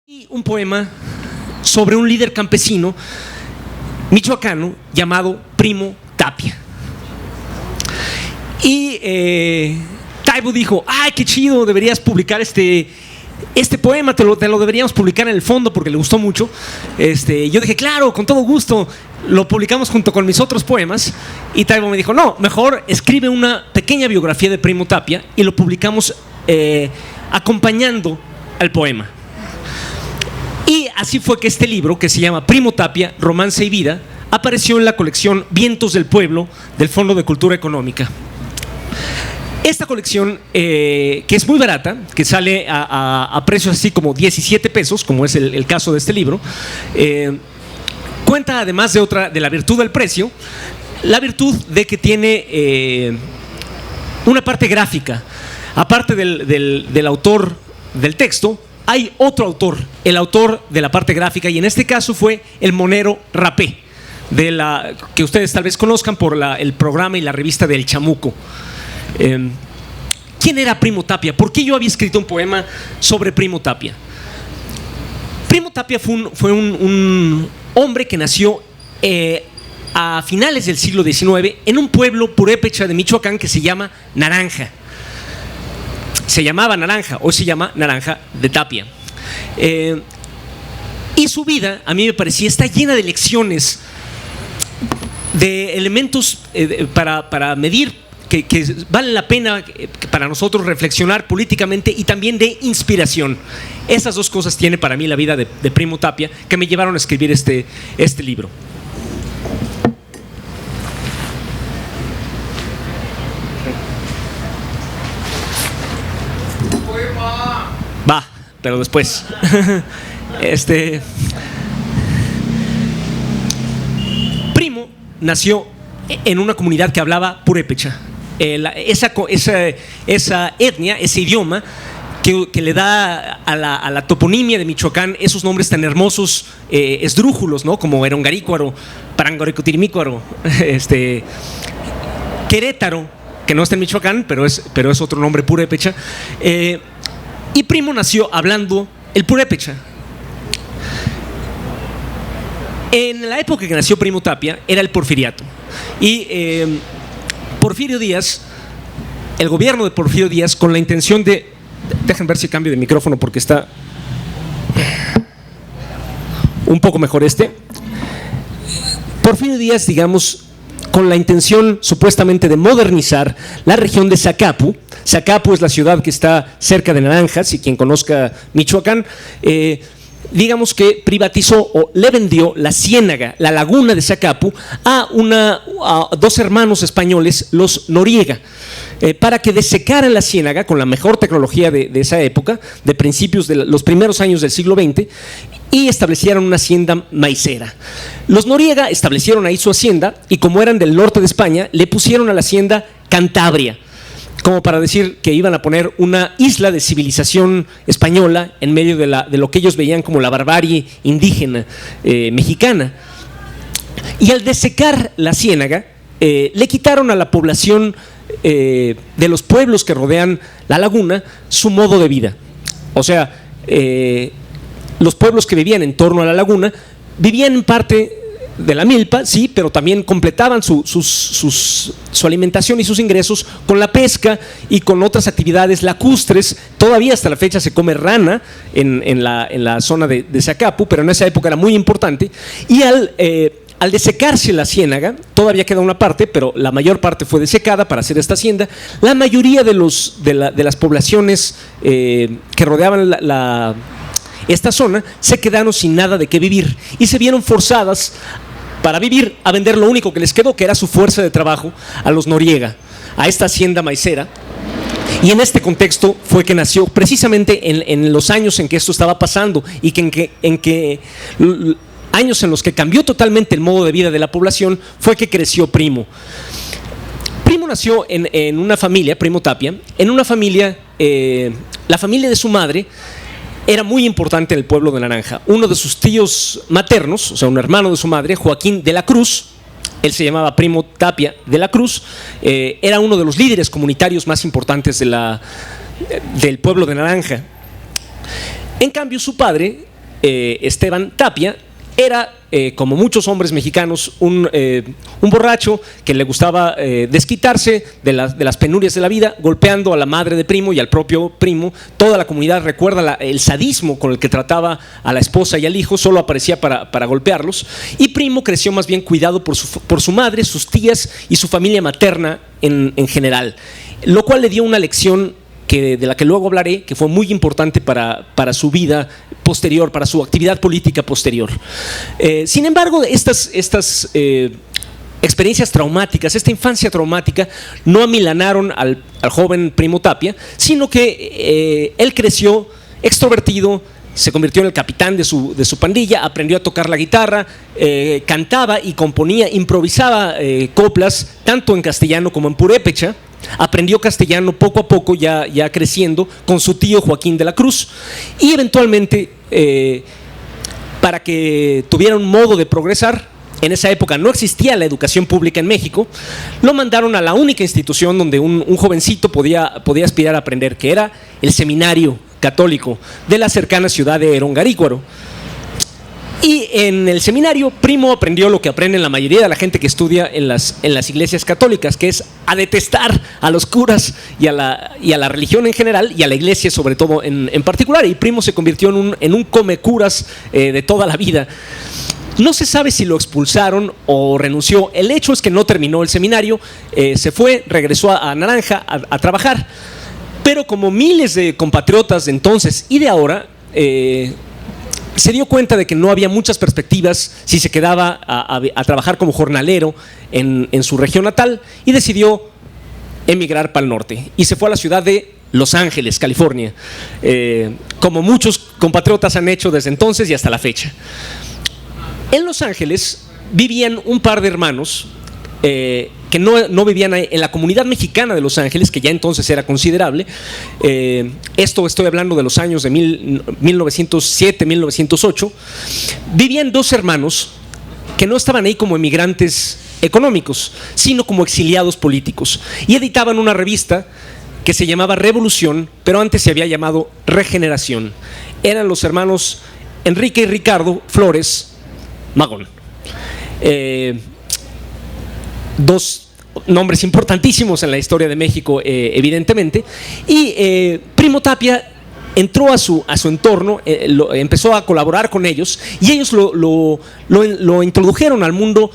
Y un poema sobre un líder campesino michoacano llamado Primo Tapia. Y Taibo dijo: ¡ay, qué chido! Deberías publicar este poema, te lo deberíamos publicar en el fondo porque le gustó mucho. Yo dije: claro, con todo gusto. Lo publicamos junto con mis otros poemas. Y Taibo me dijo: no, mejor escribe una pequeña biografía de Primo Tapia y lo publicamos acompañando al poema. Y así fue que este libro, que se llama Primo Tapia, Romance y Vida, apareció en la colección Vientos del Pueblo del Fondo de Cultura Económica. Esta colección, que es muy barata, que sale a precios así como 17 pesos, como es el caso de este libro, cuenta además de la virtud del precio, la virtud de que tiene una parte gráfica. Aparte del autor del texto, hay otro autor, el autor de la parte gráfica, y en este caso fue el monero Rapé, que ustedes tal vez conozcan por el programa y la revista del Chamuco. ¿Quién era Primo Tapia? ¿Por qué yo había escrito un poema sobre Primo Tapia? Primo Tapia fue un hombre que nació a finales del siglo XIX en un pueblo purépecha de Michoacán que se llama Naranja. Se llamaba Naranja, hoy se llama Naranja de Tapia. Y su vida, a mí me parecía, está llena de lecciones, de elementos para medir, que vale la pena para nosotros reflexionar políticamente, y también de inspiración. Esas dos cosas tiene para mí la vida de Primo Tapia, que me llevaron a escribir este libro. Va, pero después. Primo nació en una comunidad que hablaba purépecha. Esa etnia, ese idioma que le da a la toponimia de Michoacán esos nombres tan hermosos, esdrújulos, ¿no? Como Erongarícuaro, Parangoricotirimícuaro, Querétaro, que no está en Michoacán, pero es otro nombre purépecha. Y Primo nació hablando el purépecha. En la época que nació Primo Tapia era el porfiriato. Y Porfirio Díaz, el gobierno de Porfirio Díaz, con la intención de... Dejen ver si cambio de micrófono porque está un poco mejor Porfirio Díaz, digamos, con la intención supuestamente de modernizar la región de Zacapu. Zacapu es la ciudad que está cerca de Naranjas, y quien conozca Michoacán, digamos que privatizó o le vendió la ciénaga, la laguna de Zacapu, a dos hermanos españoles, los Noriega, para que desecaran la ciénaga con la mejor tecnología de esa época, de principios de los primeros años del siglo XX, y establecieron una hacienda maicera. Los Noriega establecieron ahí su hacienda, y como eran del norte de España, le pusieron a la hacienda Cantabria, como para decir que iban a poner una isla de civilización española en medio de lo que ellos veían como la barbarie indígena mexicana. Y al desecar la ciénaga, le quitaron a la población de los pueblos que rodean la laguna su modo de vida. O sea, los pueblos que vivían en torno a la laguna vivían en parte de la milpa, sí, pero también completaban su alimentación y sus ingresos con la pesca y con otras actividades lacustres. Todavía hasta la fecha se come rana en la zona de Zacapu, pero en esa época era muy importante. Y al desecarse la ciénaga, todavía queda una parte, pero la mayor parte fue desecada para hacer esta hacienda. La mayoría de las poblaciones que rodeaban esta zona se quedaron sin nada de qué vivir y se vieron forzadas para vivir a vender lo único que les quedó, que era su fuerza de trabajo, a los Noriega, a esta hacienda maicera. Y en este contexto fue que nació, precisamente en los años en que esto estaba pasando, y años en los que cambió totalmente el modo de vida de la población, fue que creció Primo. Primo nació en una familia, Primo Tapia, en una familia, la familia de su madre era muy importante en el pueblo de Naranja. Uno de sus tíos maternos, o sea, un hermano de su madre, Joaquín de la Cruz, él se llamaba Primo Tapia de la Cruz, era uno de los líderes comunitarios más importantes del pueblo de Naranja. En cambio, su padre Esteban Tapia, era, como muchos hombres mexicanos, un borracho que le gustaba desquitarse de las penurias de la vida, golpeando a la madre de Primo y al propio Primo. Toda la comunidad recuerda el sadismo con el que trataba a la esposa y al hijo, solo aparecía para golpearlos. Y Primo creció más bien cuidado por su madre, sus tías y su familia materna en general, lo cual le dio una lección de la que luego hablaré, que fue muy importante para su vida posterior, para su actividad política posterior. Sin embargo, estas experiencias traumáticas, esta infancia traumática, no amilanaron al joven Primo Tapia, sino que él creció extrovertido, se convirtió en el capitán de su pandilla, aprendió a tocar la guitarra, cantaba y componía, improvisaba coplas, tanto en castellano como en purépecha. Aprendió castellano poco a poco, ya creciendo, con su tío Joaquín de la Cruz, y eventualmente, para que tuviera un modo de progresar, en esa época no existía la educación pública en México, lo mandaron a la única institución donde un jovencito podía aspirar a aprender, que era el seminario católico de la cercana ciudad de Erongarícuaro. Y en el seminario, Primo aprendió lo que aprenden la mayoría de la gente que estudia en las iglesias católicas, que es a detestar a los curas y a la religión en general, y a la iglesia sobre todo en particular. Y Primo se convirtió en un come curas de toda la vida. No se sabe si lo expulsaron o renunció. El hecho es que no terminó el seminario, se fue, regresó a Naranja a trabajar. Pero como miles de compatriotas de entonces y de ahora, se dio cuenta de que no había muchas perspectivas si se quedaba a trabajar como jornalero en su región natal, y decidió emigrar para el norte y se fue a la ciudad de Los Ángeles, California, como muchos compatriotas han hecho desde entonces y hasta la fecha. En Los Ángeles vivían un par de hermanos que no vivían en la comunidad mexicana de Los Ángeles, que ya entonces era considerable. Esto estoy hablando de los años de 1907, 1908. Vivían dos hermanos que no estaban ahí como emigrantes económicos, sino como exiliados políticos, y editaban una revista que se llamaba Revolución, pero antes se había llamado Regeneración. Eran los hermanos Enrique y Ricardo Flores Magón. Dos nombres importantísimos en la historia de México, evidentemente. Y Primo Tapia entró a su entorno, empezó a colaborar con ellos, y ellos lo introdujeron al mundo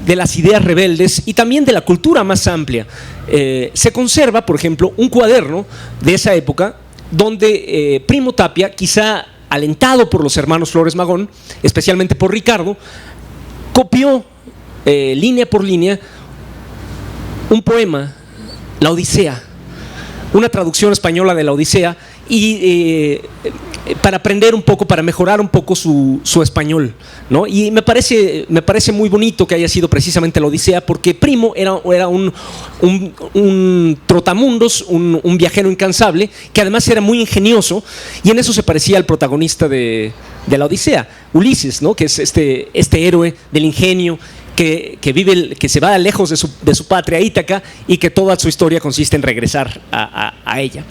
de las ideas rebeldes y también de la cultura más amplia. Se conserva, por ejemplo, un cuaderno de esa época donde Primo Tapia, quizá alentado por los hermanos Flores Magón, especialmente por Ricardo, copió línea por línea un poema, La Odisea, una traducción española de La Odisea, y para aprender un poco, para mejorar un poco su español, ¿no? Y me parece muy bonito que haya sido precisamente La Odisea, porque Primo era un trotamundos, un viajero incansable, que además era muy ingenioso, y en eso se parecía al protagonista de La Odisea, Ulises, ¿no? Que es este héroe del ingenio, que se va lejos de su patria Ítaca, y que toda su historia consiste en regresar a ella.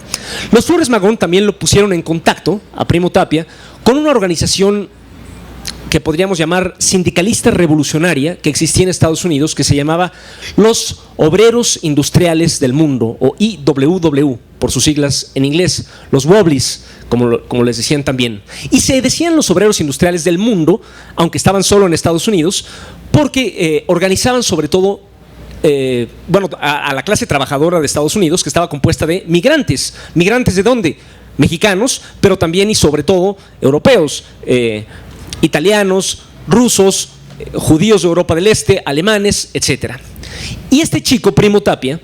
Los Flores Magón también lo pusieron en contacto a Primo Tapia con una organización que podríamos llamar sindicalista revolucionaria, que existía en Estados Unidos, que se llamaba Los Obreros Industriales del Mundo, o IWW por sus siglas en inglés, los Wobblies, como les decían también. Y se decían los obreros industriales del mundo, aunque estaban solo en Estados Unidos, porque organizaban sobre todo a la clase trabajadora de Estados Unidos, que estaba compuesta de migrantes. ¿Migrantes de dónde? Mexicanos, pero también y sobre todo europeos, italianos, rusos, judíos de Europa del Este, alemanes, etc. Y este chico, Primo Tapia,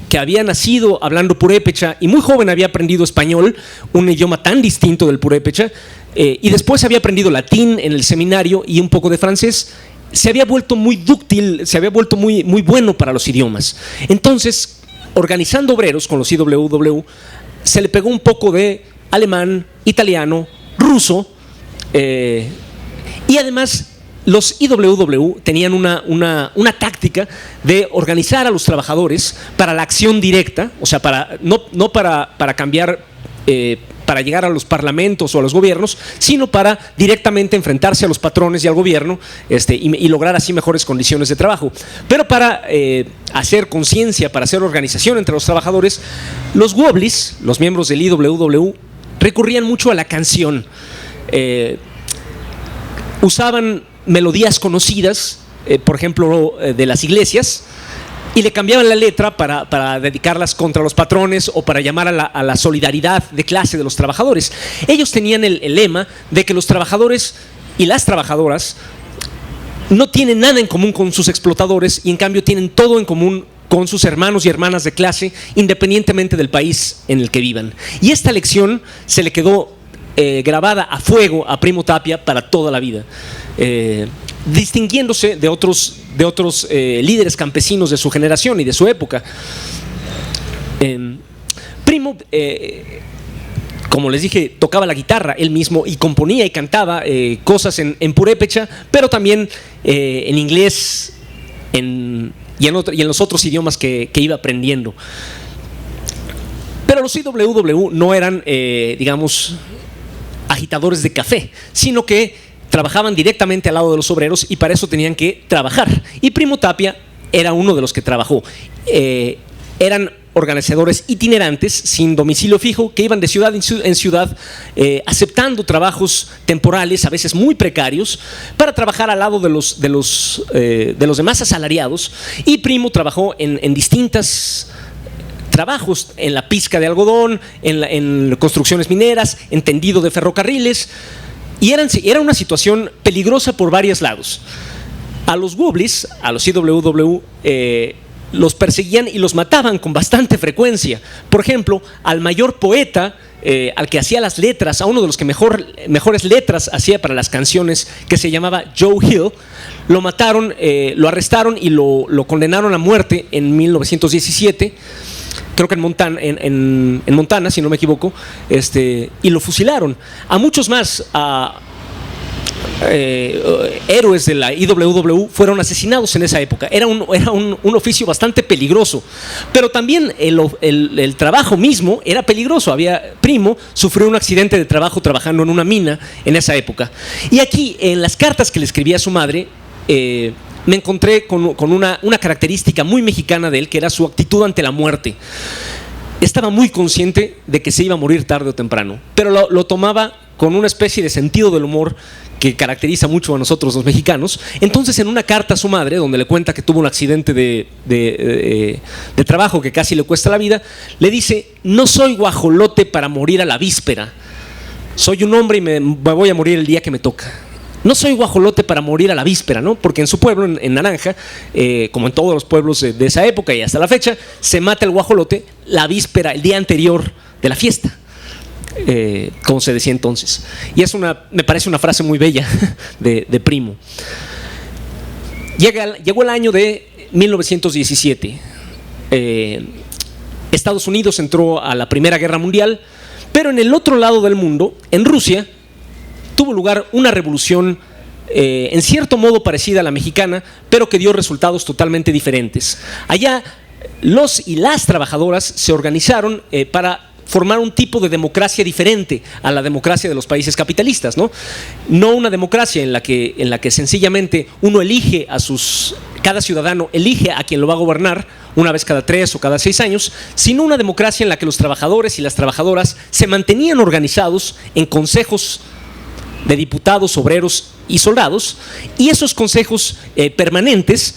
que había nacido hablando purépecha y muy joven había aprendido español, un idioma tan distinto del purépecha, y después había aprendido latín en el seminario y un poco de francés, se había vuelto muy dúctil, se había vuelto muy bueno para los idiomas. Entonces, organizando obreros con los IWW, se le pegó un poco de alemán, italiano, ruso, y además los IWW tenían una táctica de organizar a los trabajadores para la acción directa, o sea, no para cambiar para llegar a los parlamentos o a los gobiernos, sino para directamente enfrentarse a los patrones y al gobierno y lograr así mejores condiciones de trabajo. Pero para hacer conciencia, para hacer organización entre los trabajadores, los Wobblies, los miembros del IWW, recurrían mucho a la canción. Usaban melodías conocidas, por ejemplo, de las iglesias, y le cambiaban la letra para dedicarlas contra los patrones o para llamar a la solidaridad de clase de los trabajadores. Ellos tenían el lema de que los trabajadores y las trabajadoras no tienen nada en común con sus explotadores y en cambio tienen todo en común con sus hermanos y hermanas de clase, independientemente del país en el que vivan. Y esta lección se le quedó grabada a fuego a Primo Tapia para toda la vida, distinguiéndose de otros líderes campesinos de su generación y de su época. Primo, como les dije, tocaba la guitarra él mismo y componía y cantaba cosas en purépecha, pero también en inglés y en los otros idiomas que iba aprendiendo. Pero los IWW no eran, digamos, agitadores de café, sino que trabajaban directamente al lado de los obreros y para eso tenían que trabajar. Y Primo Tapia era uno de los que trabajó. Eran organizadores itinerantes sin domicilio fijo que iban de ciudad en ciudad aceptando trabajos temporales, a veces muy precarios, para trabajar al lado de los demás asalariados. Y Primo trabajó en distintas trabajos, en la pizca de algodón, en construcciones mineras, en tendido de ferrocarriles, y era una situación peligrosa por varios lados. A los Wobblies, a los IWW, los perseguían y los mataban con bastante frecuencia. Por ejemplo, al mayor poeta, al que hacía las letras, a uno de los que mejores letras hacía para las canciones, que se llamaba Joe Hill, lo mataron, lo arrestaron y lo condenaron a muerte en 1917. Creo que en Montana, si no me equivoco, y lo fusilaron. A muchos más héroes de la IWW fueron asesinados en esa época. Era un oficio bastante peligroso, pero también el trabajo mismo era peligroso. Primo sufrió un accidente de trabajo trabajando en una mina en esa época. Y aquí, en las cartas que le escribía a su madre, me encontré con una característica muy mexicana de él, que era su actitud ante la muerte. Estaba muy consciente de que se iba a morir tarde o temprano, pero lo tomaba con una especie de sentido del humor que caracteriza mucho a nosotros los mexicanos. Entonces, en una carta a su madre, donde le cuenta que tuvo un accidente de trabajo que casi le cuesta la vida, le dice: no soy guajolote para morir a la víspera, soy un hombre y me voy a morir el día que me toca. No soy guajolote para morir a la víspera, ¿no? Porque en su pueblo, en Naranja, como en todos los pueblos de esa época y hasta la fecha, se mata el guajolote la víspera, el día anterior de la fiesta, como se decía entonces. Y me parece una frase muy bella de Primo. Llegó el año de 1917. Estados Unidos entró a la Primera Guerra Mundial, pero en el otro lado del mundo, en Rusia, tuvo lugar una revolución en cierto modo parecida a la mexicana, pero que dio resultados totalmente diferentes. Allá los y las trabajadoras se organizaron para formar un tipo de democracia diferente a la democracia de los países capitalistas, ¿no? No una democracia en la que sencillamente uno elige cada ciudadano elige a quien lo va a gobernar una vez cada 3 o cada 6 años, sino una democracia en la que los trabajadores y las trabajadoras se mantenían organizados en consejos de diputados, obreros y soldados, y esos consejos permanentes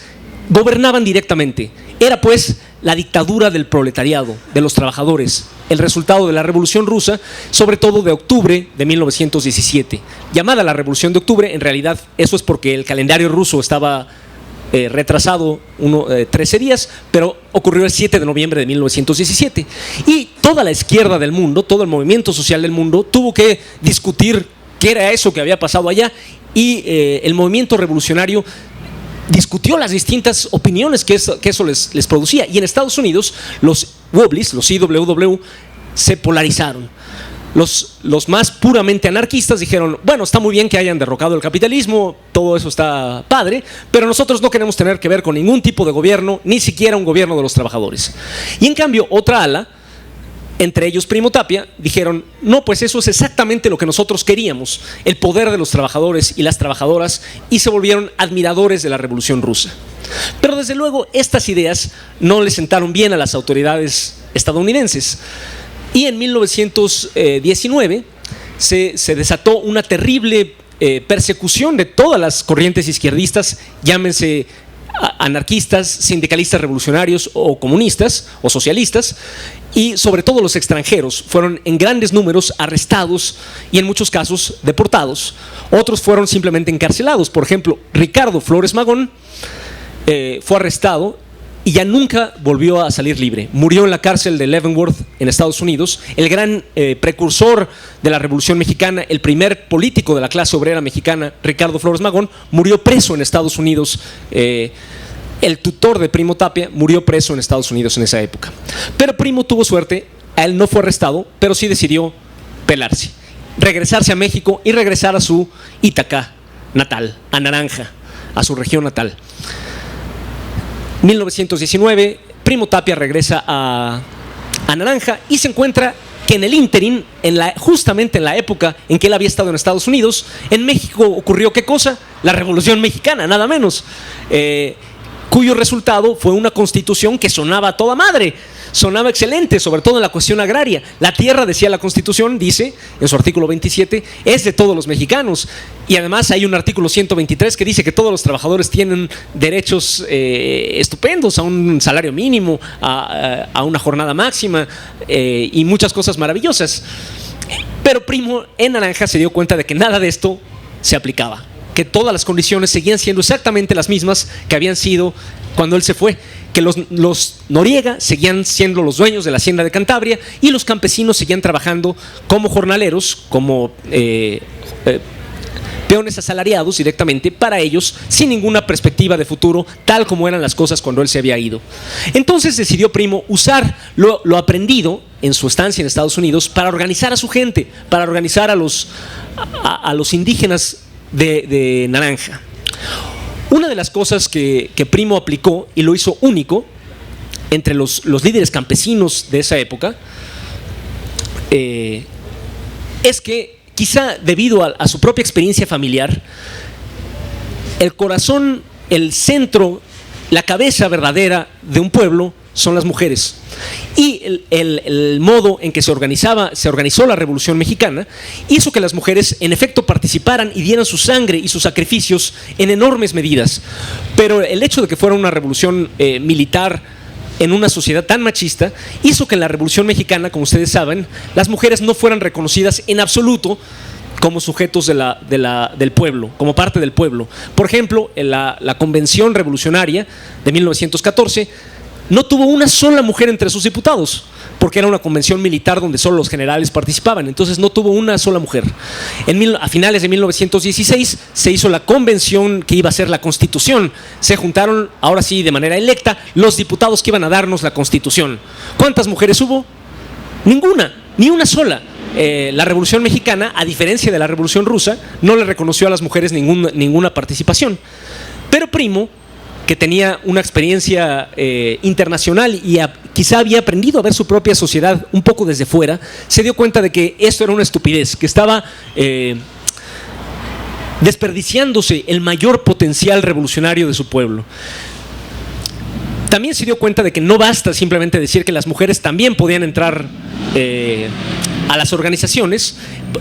gobernaban directamente. Era pues la dictadura del proletariado, de los trabajadores, el resultado de la Revolución Rusa, sobre todo de octubre de 1917. Llamada la Revolución de Octubre, en realidad eso es porque el calendario ruso estaba retrasado 13 días, pero ocurrió el 7 de noviembre de 1917. Y toda la izquierda del mundo, todo el movimiento social del mundo, tuvo que discutir qué era eso que había pasado allá, y el movimiento revolucionario discutió las distintas opiniones que eso les producía. Y en Estados Unidos los Wobblies, los IWW, se polarizaron. Los más puramente anarquistas dijeron: bueno, está muy bien que hayan derrocado el capitalismo, todo eso está padre, pero nosotros no queremos tener que ver con ningún tipo de gobierno, ni siquiera un gobierno de los trabajadores. Y en cambio, otra ala entre ellos Primo Tapia, dijeron: no, pues eso es exactamente lo que nosotros queríamos, el poder de los trabajadores y las trabajadoras, y se volvieron admiradores de la Revolución Rusa. Pero desde luego estas ideas no le sentaron bien a las autoridades estadounidenses, y en 1919 se desató una terrible persecución de todas las corrientes izquierdistas, llámense anarquistas, sindicalistas revolucionarios o comunistas o socialistas, y sobre todo los extranjeros fueron en grandes números arrestados y en muchos casos deportados. Otros fueron simplemente encarcelados. Por ejemplo, Ricardo Flores Magón fue arrestado y ya nunca volvió a salir libre. Murió en la cárcel de Leavenworth en Estados Unidos. El gran precursor de la Revolución Mexicana, el primer político de la clase obrera mexicana, Ricardo Flores Magón, murió preso en Estados Unidos. El tutor de Primo Tapia murió preso en Estados Unidos en esa época. Pero Primo tuvo suerte, a él no fue arrestado, pero sí decidió pelarse, regresarse a México y regresar a su Itacá natal, a Naranja, a su región natal. 1919, Primo Tapia regresa a Naranja y se encuentra que en el ínterin, justamente en la época en que él había estado en Estados Unidos, en México ocurrió ¿qué cosa? La Revolución Mexicana, nada menos, cuyo resultado fue una constitución que sonaba a toda madre, sonaba excelente, sobre todo en la cuestión agraria. La tierra, decía la Constitución, dice en su artículo 27, es de todos los mexicanos, y además hay un artículo 123 que dice que todos los trabajadores tienen derechos estupendos, a un salario mínimo, a una jornada máxima, y muchas cosas maravillosas. Pero Primo en Naranja se dio cuenta de que nada de esto se aplicaba, que todas las condiciones seguían siendo exactamente las mismas que habían sido cuando él se fue, que los Noriega seguían siendo los dueños de la hacienda de Cantabria y los campesinos seguían trabajando como jornaleros, como peones asalariados directamente para ellos, sin ninguna perspectiva de futuro, tal como eran las cosas cuando él se había ido. Entonces decidió Primo usar lo aprendido en su estancia en Estados Unidos para organizar a su gente, para organizar a los indígenas de Naranja. Una de las cosas que Primo aplicó y lo hizo único entre los líderes campesinos de esa época es que, quizá debido a su propia experiencia familiar, el corazón, el centro, la cabeza verdadera de un pueblo son las mujeres. Y el modo en que se organizó la Revolución Mexicana hizo que las mujeres en efecto participaran y dieran su sangre y sus sacrificios en enormes medidas. Pero el hecho de que fuera una revolución militar en una sociedad tan machista hizo que en la Revolución Mexicana, como ustedes saben, las mujeres no fueran reconocidas en absoluto como sujetos del pueblo, como parte del pueblo. Por ejemplo, en la Convención Revolucionaria de 1914 no tuvo una sola mujer entre sus diputados, porque era una convención militar donde solo los generales participaban, entonces no tuvo una sola mujer. A finales de 1916 se hizo la convención que iba a ser la Constitución. Se juntaron, ahora sí de manera electa, los diputados que iban a darnos la Constitución. ¿Cuántas mujeres hubo? Ninguna, ni una sola. La Revolución Mexicana, a diferencia de la Revolución Rusa, no le reconoció a las mujeres ninguna participación. Pero Primo, que tenía una experiencia internacional y quizá había aprendido a ver su propia sociedad un poco desde fuera, se dio cuenta de que esto era una estupidez, que estaba desperdiciándose el mayor potencial revolucionario de su pueblo. También se dio cuenta de que no basta simplemente decir que las mujeres también podían entrar a las organizaciones,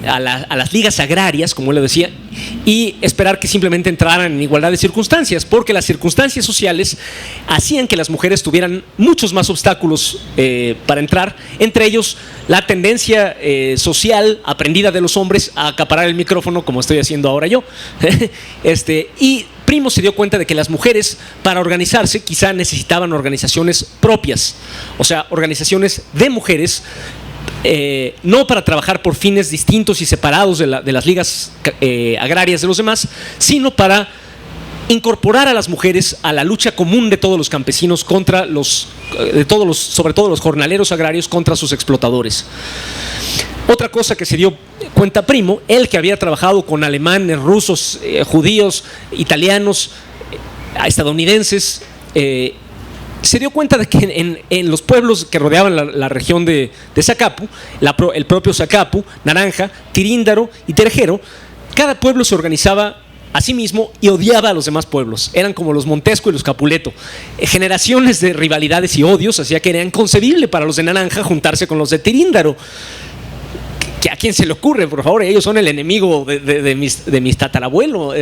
a las ligas agrarias, como él lo decía, y esperar que simplemente entraran en igualdad de circunstancias, porque las circunstancias sociales hacían que las mujeres tuvieran muchos más obstáculos para entrar, entre ellos la tendencia social aprendida de los hombres a acaparar el micrófono, como estoy haciendo ahora yo, y Primo se dio cuenta de que las mujeres, para organizarse, quizá necesitaban organizaciones propias, o sea, organizaciones de mujeres, no para trabajar por fines distintos y separados de las ligas agrarias de los demás, sino para incorporar a las mujeres a la lucha común de todos los campesinos sobre todo los jornaleros agrarios, contra sus explotadores. Otra cosa que se dio cuenta Primo, él que había trabajado con alemanes, rusos, judíos, italianos, estadounidenses, se dio cuenta de que en los pueblos que rodeaban la región de Zacapu, el propio Zacapu, Naranja, Tiríndaro y Terejero, cada pueblo se organizaba a sí mismo y odiaba a los demás pueblos. Eran como los Montesco y los Capuleto. Generaciones de rivalidades y odios hacía que era inconcebible para los de Naranja juntarse con los de Tiríndaro. ¿A quién se le ocurre? Por favor, ellos son el enemigo de mis tatarabuelos.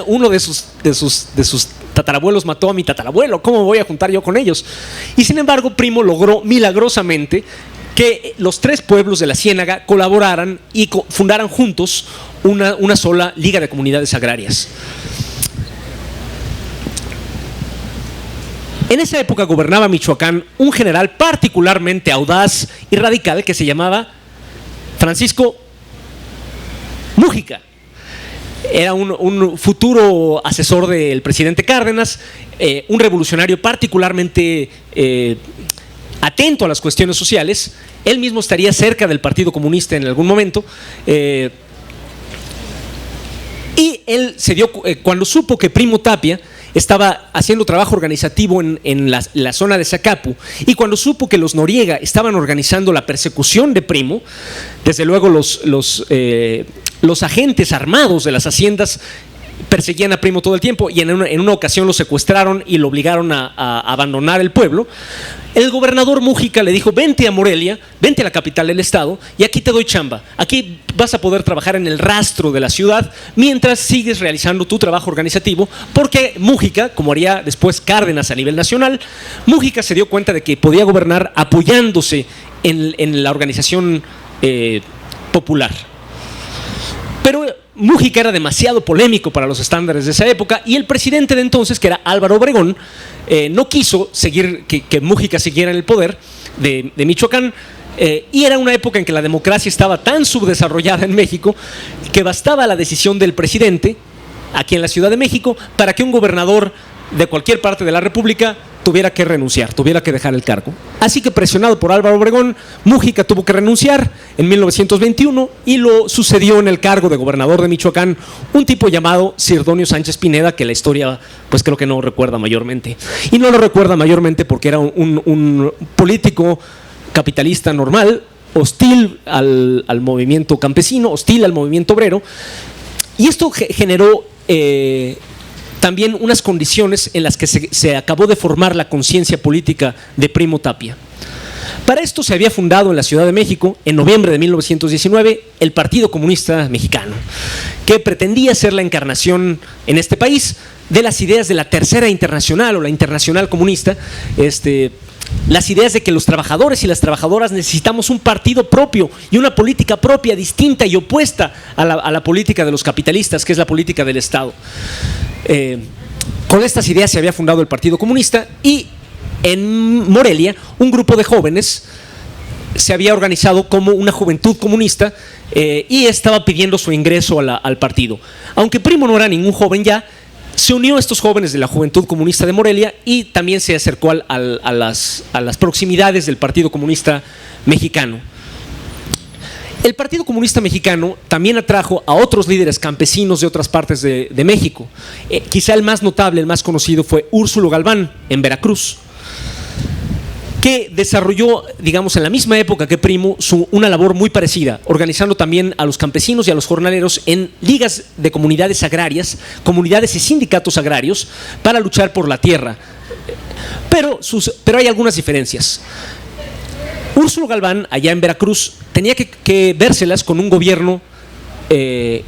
Uno de sus tatarabuelos mató a mi tatarabuelo. ¿Cómo voy a juntar yo con ellos? Y sin embargo, Primo logró milagrosamente que los tres pueblos de la Ciénaga colaboraran y fundaran juntos una sola Liga de Comunidades Agrarias. En esa época gobernaba Michoacán un general particularmente audaz y radical que se llamaba Francisco Múgica. Era un futuro asesor del presidente Cárdenas, un revolucionario particularmente atento a las cuestiones sociales. Él mismo estaría cerca del Partido Comunista en algún momento. Y él se dio, cuando supo que Primo Tapia estaba haciendo trabajo organizativo en la zona de Zacapu, y cuando supo que los Noriega estaban organizando la persecución de Primo, desde luego los agentes armados de las haciendas perseguían a Primo todo el tiempo, y en una ocasión lo secuestraron y lo obligaron a abandonar el pueblo. El gobernador Múgica le dijo: vente a Morelia, vente a la capital del estado y aquí te doy chamba, aquí vas a poder trabajar en el rastro de la ciudad mientras sigues realizando tu trabajo organizativo, porque Múgica, como haría después Cárdenas a nivel nacional, Múgica se dio cuenta de que podía gobernar apoyándose en la organización popular. Pero Múgica era demasiado polémico para los estándares de esa época, y el presidente de entonces, que era Álvaro Obregón, no quiso seguir que Múgica siguiera en el poder de Michoacán, y era una época en que la democracia estaba tan subdesarrollada en México que bastaba la decisión del presidente aquí en la Ciudad de México para que un gobernador de cualquier parte de la República tuviera que renunciar, tuviera que dejar el cargo. Así que, presionado por Álvaro Obregón, Múgica tuvo que renunciar en 1921 y lo sucedió en el cargo de gobernador de Michoacán un tipo llamado Sirdonio Sánchez Pineda, que la historia pues creo que no recuerda mayormente. Y no lo recuerda mayormente porque era un político capitalista normal, hostil al movimiento campesino, hostil al movimiento obrero, y esto generó también unas condiciones en las que se acabó de formar la conciencia política de Primo Tapia. Para esto se había fundado en la Ciudad de México, en noviembre de 1919, el Partido Comunista Mexicano, que pretendía ser la encarnación en este país de las ideas de la Tercera Internacional o la Internacional Comunista, las ideas de que los trabajadores y las trabajadoras necesitamos un partido propio y una política propia, distinta y opuesta a la política de los capitalistas, que es la política del Estado. Con estas ideas se había fundado el Partido Comunista, y en Morelia un grupo de jóvenes se había organizado como una juventud comunista y estaba pidiendo su ingreso al partido. Aunque Primo no era ningún joven ya, se unió a estos jóvenes de la Juventud Comunista de Morelia y también se acercó a las proximidades del Partido Comunista Mexicano. El Partido Comunista Mexicano también atrajo a otros líderes campesinos de otras partes de México. Quizá el más notable, el más conocido, fue Úrsulo Galván, en Veracruz, que desarrolló, digamos, en la misma época que Primo, una labor muy parecida, organizando también a los campesinos y a los jornaleros en ligas de comunidades agrarias, comunidades y sindicatos agrarios, para luchar por la tierra. Pero hay algunas diferencias. Úrsulo Galván, allá en Veracruz, tenía que vérselas con un gobierno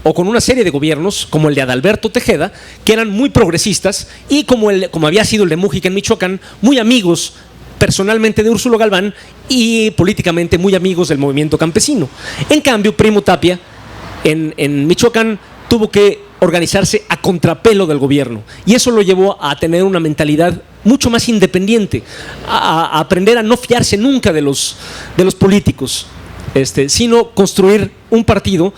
o con una serie de gobiernos como el de Adalberto Tejeda, que eran muy progresistas, y como había sido el de Múgica en Michoacán, muy amigos personalmente de Úrsulo Galván y políticamente muy amigos del movimiento campesino. En cambio, Primo Tapia en Michoacán tuvo que organizarse a contrapelo del gobierno, y eso lo llevó a tener una mentalidad mucho más independiente, a aprender a no fiarse nunca de los políticos, sino construir un partido,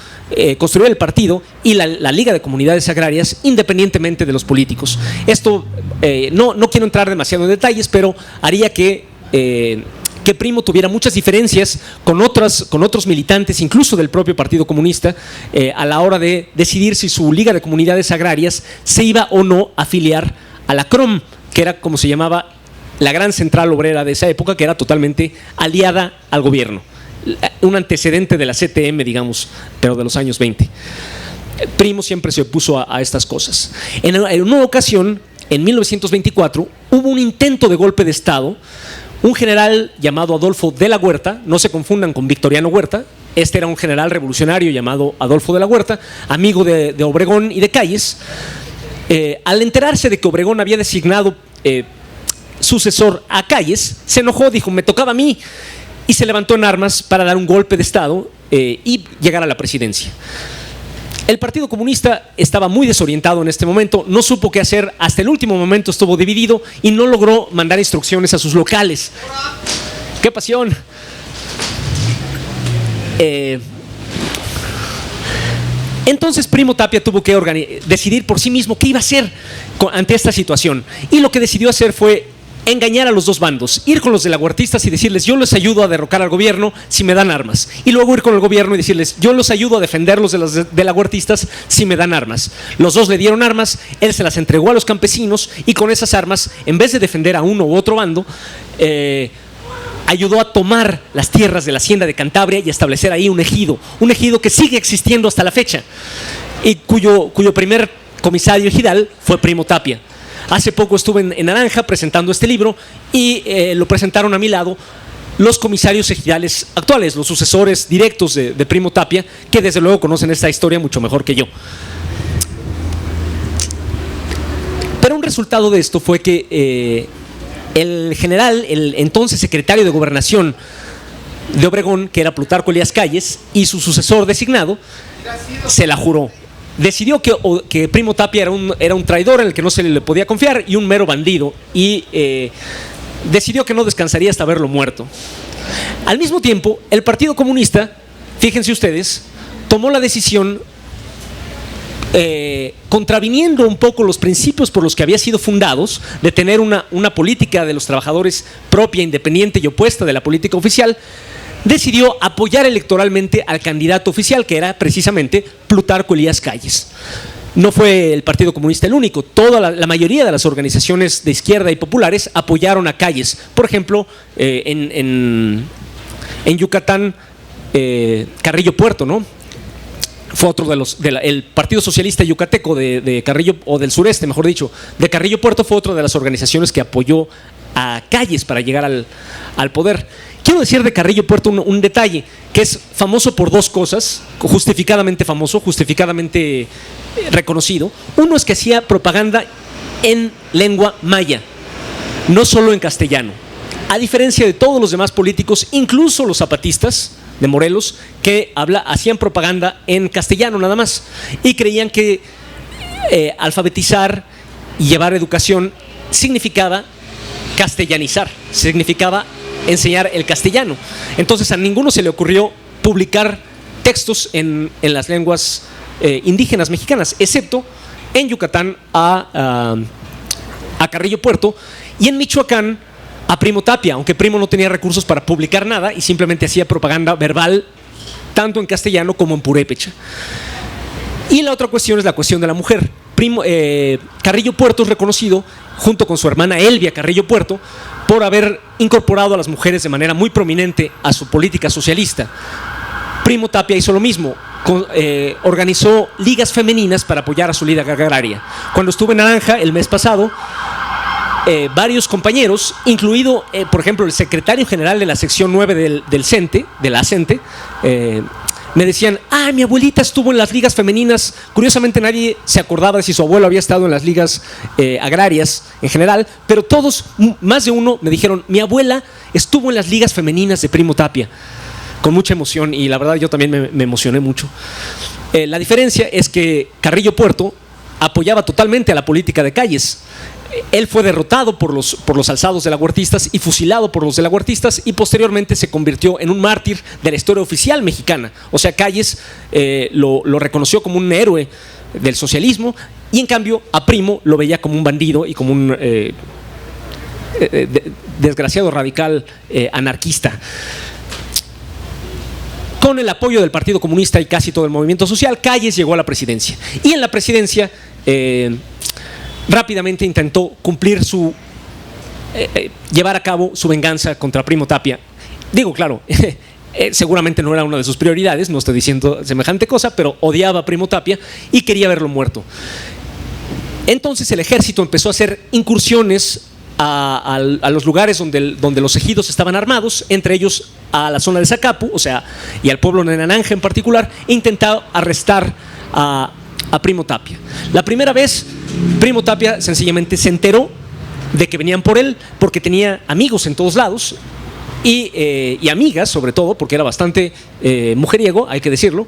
construir el partido y la Liga de Comunidades Agrarias independientemente de los políticos. Esto no quiero entrar demasiado en detalles, pero haría que Primo tuviera muchas diferencias con otros militantes, incluso del propio Partido Comunista, a la hora de decidir si su Liga de Comunidades Agrarias se iba o no a afiliar a la CROM, que era como se llamaba la gran central obrera de esa época, que era totalmente aliada al gobierno. Un antecedente de la CTM, digamos, pero de los años 20. Primo siempre se opuso a estas cosas. En una ocasión, en 1924, hubo un intento de golpe de Estado. Un general llamado Adolfo de la Huerta, no se confundan con Victoriano Huerta, este era un general revolucionario llamado Adolfo de la Huerta, amigo de Obregón y de Calles. Al enterarse de que Obregón había designado sucesor a Calles, se enojó, dijo, me tocaba a mí, y se levantó en armas para dar un golpe de Estado y llegar a la presidencia. El Partido Comunista estaba muy desorientado en este momento, no supo qué hacer, hasta el último momento estuvo dividido y no logró mandar instrucciones a sus locales. ¡Qué pasión! Entonces Primo Tapia tuvo que decidir por sí mismo qué iba a hacer ante esta situación. Y lo que decidió hacer fue engañar a los dos bandos, ir con los delahuertistas y decirles yo les ayudo a derrocar al gobierno si me dan armas, y luego ir con el gobierno y decirles yo los ayudo a defenderlos de los delahuertistas si me dan armas. Los dos le dieron armas, él se las entregó a los campesinos y con esas armas, en vez de defender a uno u otro bando, ayudó a tomar las tierras de la hacienda de Cantabria y establecer ahí un ejido que sigue existiendo hasta la fecha y cuyo primer comisario ejidal fue Primo Tapia. Hace poco estuve en Naranja presentando este libro y lo presentaron a mi lado los comisarios ejidales actuales, los sucesores directos de Primo Tapia, que desde luego conocen esta historia mucho mejor que yo. Pero un resultado de esto fue que el general, el entonces secretario de Gobernación de Obregón, que era Plutarco Elías Calles, y su sucesor designado, se la juró. Decidió que Primo Tapia era un traidor en el que no se le podía confiar y un mero bandido, y decidió que no descansaría hasta verlo muerto. Al mismo tiempo, el Partido Comunista, fíjense ustedes, tomó la decisión, contraviniendo un poco los principios por los que había sido fundados, de tener una política de los trabajadores propia, independiente y opuesta de la política oficial. Decidió apoyar electoralmente al candidato oficial, que era precisamente Plutarco Elías Calles. No fue el Partido Comunista el único, la mayoría de las organizaciones de izquierda y populares apoyaron a Calles. Por ejemplo, en Yucatán, Carrillo Puerto, ¿no? Fue otro el Partido Socialista Yucateco de Carrillo, o del sureste, mejor dicho, de Carrillo Puerto, fue otra de las organizaciones que apoyó a Calles para llegar al poder. Quiero decir de Carrillo Puerto un detalle, que es famoso por dos cosas, justificadamente famoso, justificadamente reconocido. Uno es que hacía propaganda en lengua maya, no solo en castellano. A diferencia de todos los demás políticos, incluso los zapatistas de Morelos, que hacían propaganda en castellano nada más, y creían que alfabetizar y llevar educación significaba castellanizar, significaba enseñar el castellano. Entonces a ninguno se le ocurrió publicar textos en las lenguas indígenas mexicanas, excepto en Yucatán a Carrillo Puerto, y en Michoacán a Primo Tapia, aunque Primo no tenía recursos para publicar nada y simplemente hacía propaganda verbal tanto en castellano como en purépecha. Y la otra cuestión es la cuestión de la mujer. Carrillo Puerto es reconocido, junto con su hermana Elvia Carrillo Puerto, por haber incorporado a las mujeres de manera muy prominente a su política socialista. Primo Tapia hizo lo mismo, organizó ligas femeninas para apoyar a su líder agraria. Cuando estuve en Naranja el mes pasado, varios compañeros, incluido por ejemplo el secretario general de la sección 9 del CENTE, de la CENTE, me decían, mi abuelita estuvo en las ligas femeninas. Curiosamente nadie se acordaba de si su abuelo había estado en las ligas agrarias en general, pero todos, más de uno, me dijeron, mi abuela estuvo en las ligas femeninas de Primo Tapia, con mucha emoción, y la verdad yo también me emocioné mucho. La diferencia es que Carrillo Puerto apoyaba totalmente a la política de Calles. Él fue derrotado por los alzados delahuertistas y fusilado por los delahuertistas, y posteriormente se convirtió en un mártir de la historia oficial mexicana. O sea, Calles lo reconoció como un héroe del socialismo, y en cambio a Primo lo veía como un bandido y como un desgraciado radical anarquista. Con el apoyo del Partido Comunista y casi todo el movimiento social, Calles llegó a la presidencia, y en la presidencia rápidamente intentó cumplir su llevar a cabo su venganza contra Primo Tapia. Digo, claro, seguramente no era una de sus prioridades, no estoy diciendo semejante cosa, pero odiaba a Primo Tapia y quería verlo muerto. Entonces el ejército empezó a hacer incursiones a los lugares donde los ejidos estaban armados, entre ellos a la zona de Zacapu, o sea, y al pueblo de Nananja en particular, e intentó arrestar a Primo Tapia. La primera vez, Primo Tapia sencillamente se enteró de que venían por él porque tenía amigos en todos lados y amigas, sobre todo, porque era bastante mujeriego, hay que decirlo.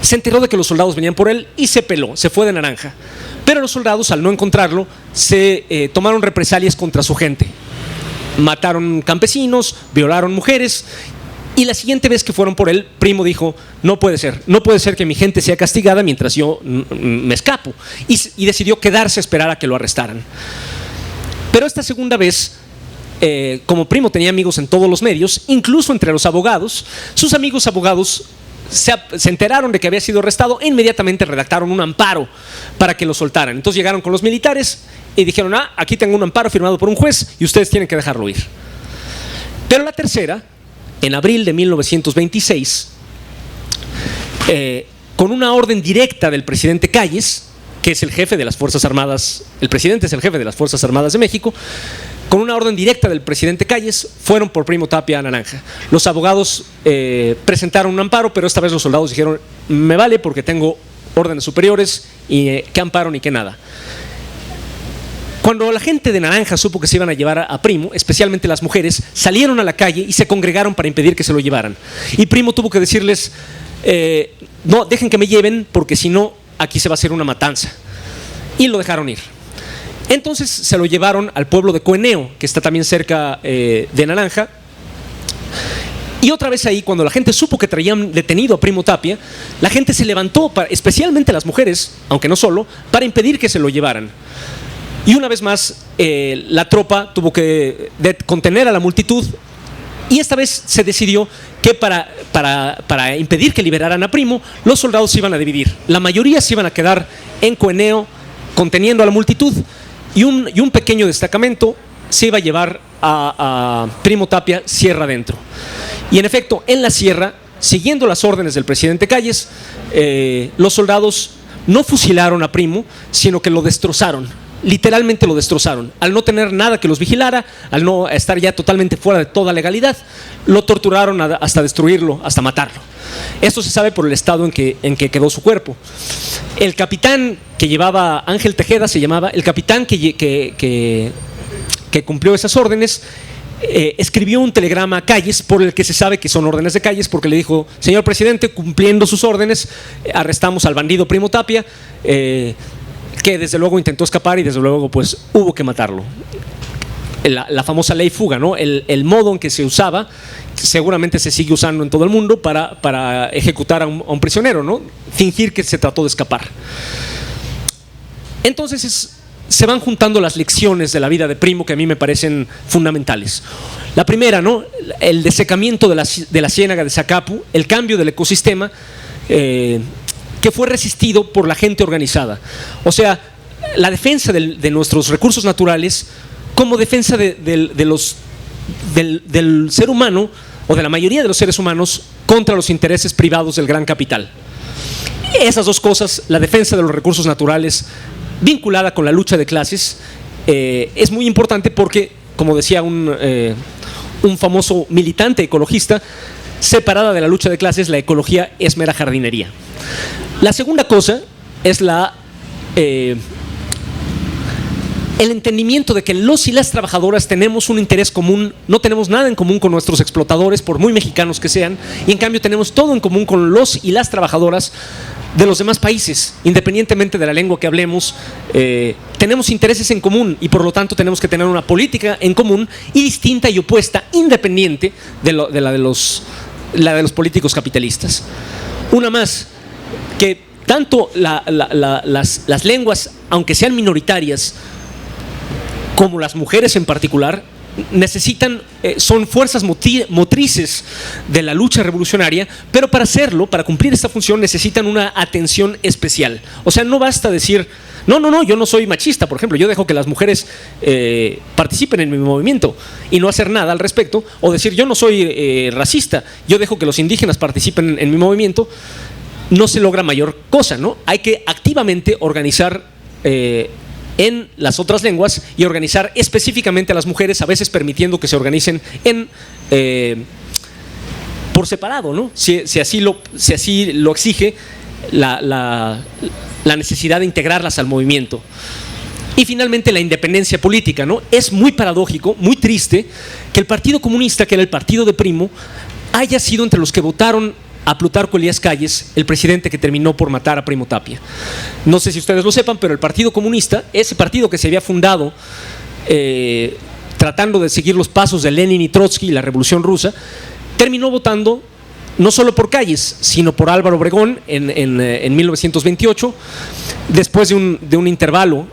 Se enteró de que los soldados venían por él y se peló, se fue de Naranja. Pero los soldados, al no encontrarlo, se tomaron represalias contra su gente. Mataron campesinos, violaron mujeres. Y la siguiente vez que fueron por él, Primo dijo: no puede ser que mi gente sea castigada mientras yo me escapo. Y decidió quedarse a esperar a que lo arrestaran. Pero esta segunda vez, como Primo tenía amigos en todos los medios, incluso entre los abogados, sus amigos abogados se enteraron de que había sido arrestado e inmediatamente redactaron un amparo para que lo soltaran. Entonces llegaron con los militares y dijeron: aquí tengo un amparo firmado por un juez y ustedes tienen que dejarlo ir. Pero la tercera, en abril de 1926, con una orden directa del presidente Calles, que es el jefe de las Fuerzas Armadas, el presidente es el jefe de las Fuerzas Armadas de México, con una orden directa del presidente Calles, fueron por Primo Tapia a Naranja. Los abogados presentaron un amparo, pero esta vez los soldados dijeron: me vale porque tengo órdenes superiores y qué amparo ni qué nada. Cuando la gente de Naranja supo que se iban a llevar a Primo, especialmente las mujeres, salieron a la calle y se congregaron para impedir que se lo llevaran. Y Primo tuvo que decirles: no, dejen que me lleven porque si no, aquí se va a hacer una matanza. Y lo dejaron ir. Entonces se lo llevaron al pueblo de Coeneo, que está también cerca de Naranja. Y otra vez ahí, cuando la gente supo que traían detenido a Primo Tapia, la gente se levantó, especialmente las mujeres, aunque no solo, para impedir que se lo llevaran. Y una vez más, la tropa tuvo que contener a la multitud. Y esta vez se decidió que para impedir que liberaran a Primo, los soldados se iban a dividir. La mayoría se iban a quedar en Coeneo, conteniendo a la multitud, y un pequeño destacamento se iba a llevar a Primo Tapia sierra adentro. Y en efecto, en la sierra, siguiendo las órdenes del presidente Calles, los soldados no fusilaron a Primo, sino que lo destrozaron. Literalmente lo destrozaron. Al no tener nada que los vigilara, al no estar ya totalmente fuera de toda legalidad, lo torturaron hasta destruirlo, hasta matarlo. Esto se sabe por el estado en que quedó su cuerpo. El capitán que llevaba, Ángel Tejeda se llamaba, el capitán que cumplió esas órdenes, escribió un telegrama a Calles por el que se sabe que son órdenes de Calles, porque le dijo: señor presidente, cumpliendo sus órdenes, arrestamos al bandido Primo Tapia, que desde luego intentó escapar y desde luego pues hubo que matarlo. La famosa ley fuga, ¿no? El modo en que se usaba, seguramente se sigue usando en todo el mundo para ejecutar a un prisionero, ¿no? Fingir que se trató de escapar. Entonces se van juntando las lecciones de la vida de Primo que a mí me parecen fundamentales. La primera, ¿no? El desecamiento de la ciénaga de Zacapu, el cambio del ecosistema, que fue resistido por la gente organizada. O sea, la defensa de nuestros recursos naturales como defensa del ser humano, o de la mayoría de los seres humanos, contra los intereses privados del gran capital. Esas dos cosas, la defensa de los recursos naturales vinculada con la lucha de clases, es muy importante porque, como decía un famoso militante ecologista, separada de la lucha de clases, la ecología es mera jardinería. La segunda cosa es el entendimiento de que los y las trabajadoras tenemos un interés común, no tenemos nada en común con nuestros explotadores, por muy mexicanos que sean, y en cambio tenemos todo en común con los y las trabajadoras de los demás países, independientemente de la lengua que hablemos. Tenemos intereses en común y por lo tanto tenemos que tener una política en común y distinta y opuesta, independiente de la de los políticos capitalistas. Una más, que tanto las lenguas, aunque sean minoritarias, como las mujeres en particular, son fuerzas motrices de la lucha revolucionaria, pero para hacerlo, para cumplir esta función, necesitan una atención especial. O sea, no basta decir, no, yo no soy machista, por ejemplo, yo dejo que las mujeres participen en mi movimiento y no hacer nada al respecto, o decir, yo no soy racista, yo dejo que los indígenas participen en mi movimiento. No se logra mayor cosa, ¿no? Hay que activamente organizar en las otras lenguas y organizar específicamente a las mujeres, a veces permitiendo que se organicen por separado, ¿no? Si así lo exige la necesidad de integrarlas al movimiento. Y finalmente la independencia política, ¿no? Es muy paradójico, muy triste que el Partido Comunista, que era el partido de Primo, haya sido entre los que votaron a Plutarco Elías Calles, el presidente que terminó por matar a Primo Tapia. No sé si ustedes lo sepan, pero el Partido Comunista, ese partido que se había fundado tratando de seguir los pasos de Lenin y Trotsky y la Revolución Rusa, terminó votando no solo por Calles, sino por Álvaro Obregón en 1928, después de un intervalo.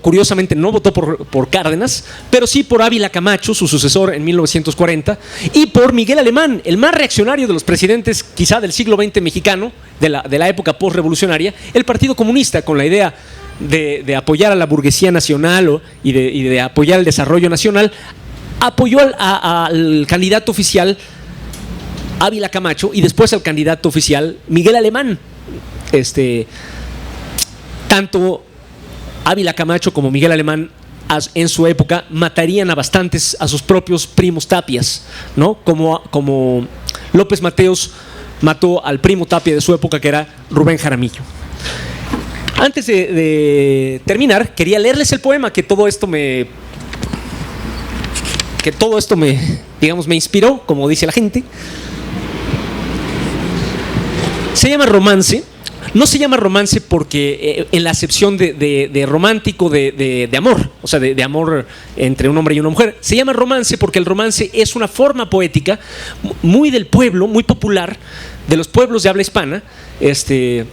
Curiosamente no votó por Cárdenas, pero sí por Ávila Camacho, su sucesor en 1940, y por Miguel Alemán, el más reaccionario de los presidentes quizá del siglo XX mexicano, de la época postrevolucionaria. El Partido Comunista, con la idea de apoyar a la burguesía nacional y de apoyar el desarrollo nacional, apoyó al candidato oficial Ávila Camacho y después al candidato oficial Miguel Alemán. Tanto Ávila Camacho como Miguel Alemán en su época matarían a sus propios primos Tapias, ¿no? Como López Mateos mató al primo Tapia de su época, que era Rubén Jaramillo. Antes de terminar, quería leerles el poema que todo esto me inspiró, como dice la gente. Se llama Romance. No se llama romance porque en la acepción de romántico, de amor, o sea, de amor entre un hombre y una mujer. Se llama romance porque el romance es una forma poética muy del pueblo, muy popular, de los pueblos de habla hispana, que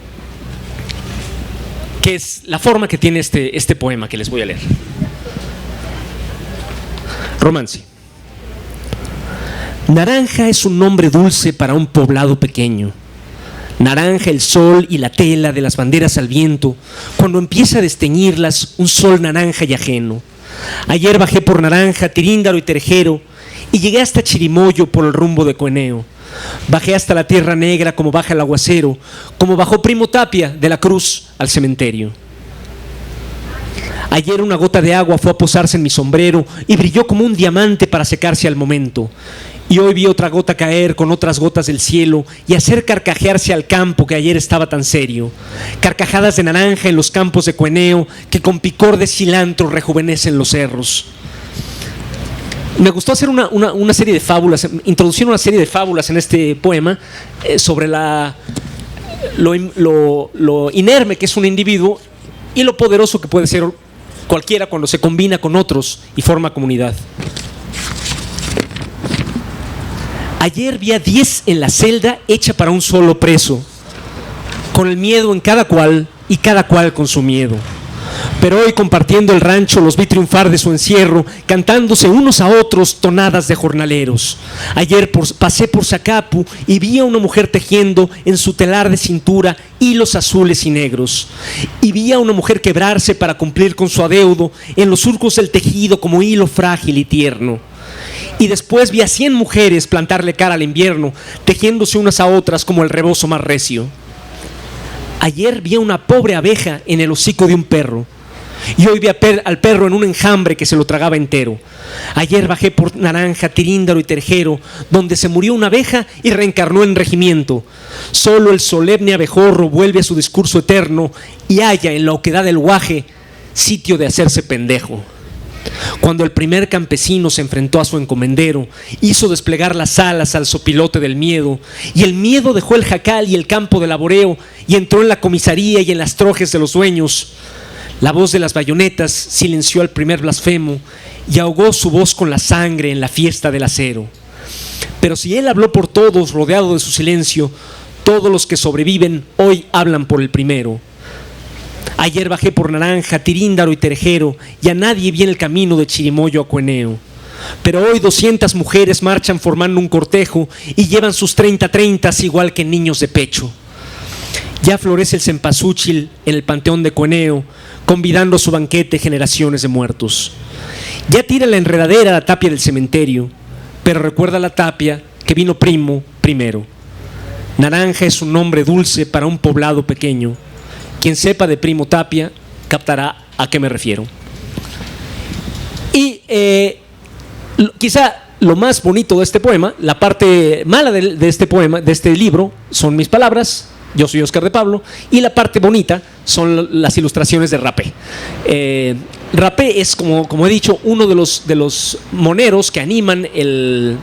es la forma que tiene este poema que les voy a leer. Romance. Naranja es un nombre dulce para un poblado pequeño. Naranja el sol y la tela de las banderas al viento, cuando empieza a desteñirlas un sol naranja y ajeno. Ayer bajé por Naranja, Tiríndaro y Terjero, y llegué hasta Chirimoyo por el rumbo de Cueneo. Bajé hasta la Tierra Negra como baja el aguacero, como bajó Primo Tapia de la Cruz al cementerio. Ayer una gota de agua fue a posarse en mi sombrero y brilló como un diamante para secarse al momento. Y hoy vi otra gota caer con otras gotas del cielo y hacer carcajearse al campo que ayer estaba tan serio. Carcajadas de naranja en los campos de Cueneo que con picor de cilantro rejuvenecen los cerros. Me gustó hacer una serie de fábulas, introducir una serie de fábulas en este poema sobre lo inerme que es un individuo y lo poderoso que puede ser cualquiera cuando se combina con otros y forma comunidad. Ayer vi a 10 en la celda hecha para un solo preso, con el miedo en cada cual y cada cual con su miedo. Pero hoy, compartiendo el rancho, los vi triunfar de su encierro, cantándose unos a otros tonadas de jornaleros. Ayer pasé por Zacapu y vi a una mujer tejiendo en su telar de cintura hilos azules y negros. Y vi a una mujer quebrarse para cumplir con su adeudo en los surcos del tejido como hilo frágil y tierno. Y después vi a 100 mujeres plantarle cara al invierno, tejiéndose unas a otras como el rebozo más recio. Ayer vi a una pobre abeja en el hocico de un perro, y hoy vi al perro en un enjambre que se lo tragaba entero. Ayer bajé por Naranja, Tiríndaro y Terjero, donde se murió una abeja y reencarnó en regimiento. Solo el solemne abejorro vuelve a su discurso eterno y halla en la oquedad del guaje sitio de hacerse pendejo. Cuando el primer campesino se enfrentó a su encomendero, hizo desplegar las alas al sopilote del miedo, y el miedo dejó el jacal y el campo de laboreo y entró en la comisaría y en las trojes de los dueños. La voz de las bayonetas silenció al primer blasfemo y ahogó su voz con la sangre en la fiesta del acero. Pero si él habló por todos, rodeado de su silencio, todos los que sobreviven hoy hablan por el primero. Ayer bajé por Naranja, Tiríndaro y Terejero, y a nadie vi en el camino de Chirimoyo a Cueneo. Pero hoy 200 mujeres marchan formando un cortejo y llevan sus 30 igual que niños de pecho. Ya florece el cempasúchil en el panteón de Cueneo, convidando a su banquete generaciones de muertos. Ya tira la enredadera la tapia del cementerio, pero recuerda la tapia que vino primero. Naranja es un nombre dulce para un poblado pequeño. Quien sepa de Primo Tapia captará a qué me refiero. Y quizá lo más bonito de este poema, la parte mala de este poema, de este libro, son mis palabras. Yo soy Óscar de Pablo, y la parte bonita son las ilustraciones de Rapé. Rapé es, como he dicho, uno de los moneros que animan el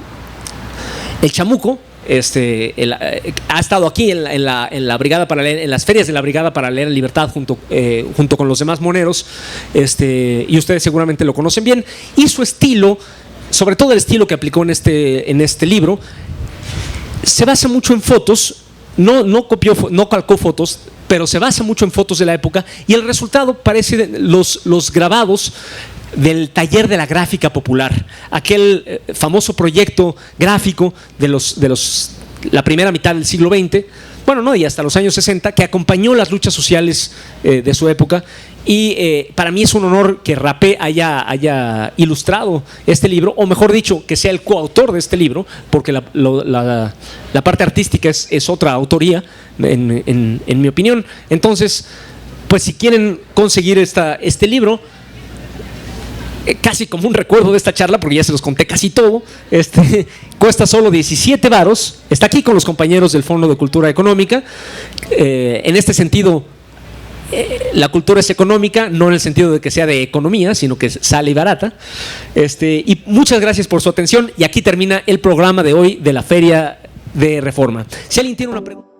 chamuco. Ha estado aquí en la Brigada Paralela, en las ferias de la Brigada Paralela Libertad junto con los demás moneros, y ustedes seguramente lo conocen bien. Y su estilo, sobre todo el estilo que aplicó en este libro, se basa mucho en fotos. No calcó fotos, pero se basa mucho en fotos de la época, y el resultado parece los grabados del taller de la gráfica popular, aquel famoso proyecto gráfico de la primera mitad del siglo XX, y hasta los años 60, que acompañó las luchas sociales de su época. Y para mí es un honor que Rapé haya ilustrado este libro, o mejor dicho, que sea el coautor de este libro, porque la parte artística es otra autoría, en mi opinión. Entonces, pues si quieren conseguir este libro, casi como un recuerdo de esta charla, porque ya se los conté casi todo, cuesta solo 17 varos, está aquí con los compañeros del Fondo de Cultura Económica. En este sentido, la cultura es económica, no en el sentido de que sea de economía, sino que sale y barata. Y muchas gracias por su atención, y aquí termina el programa de hoy de la Feria de Reforma. Si alguien tiene una pregunta.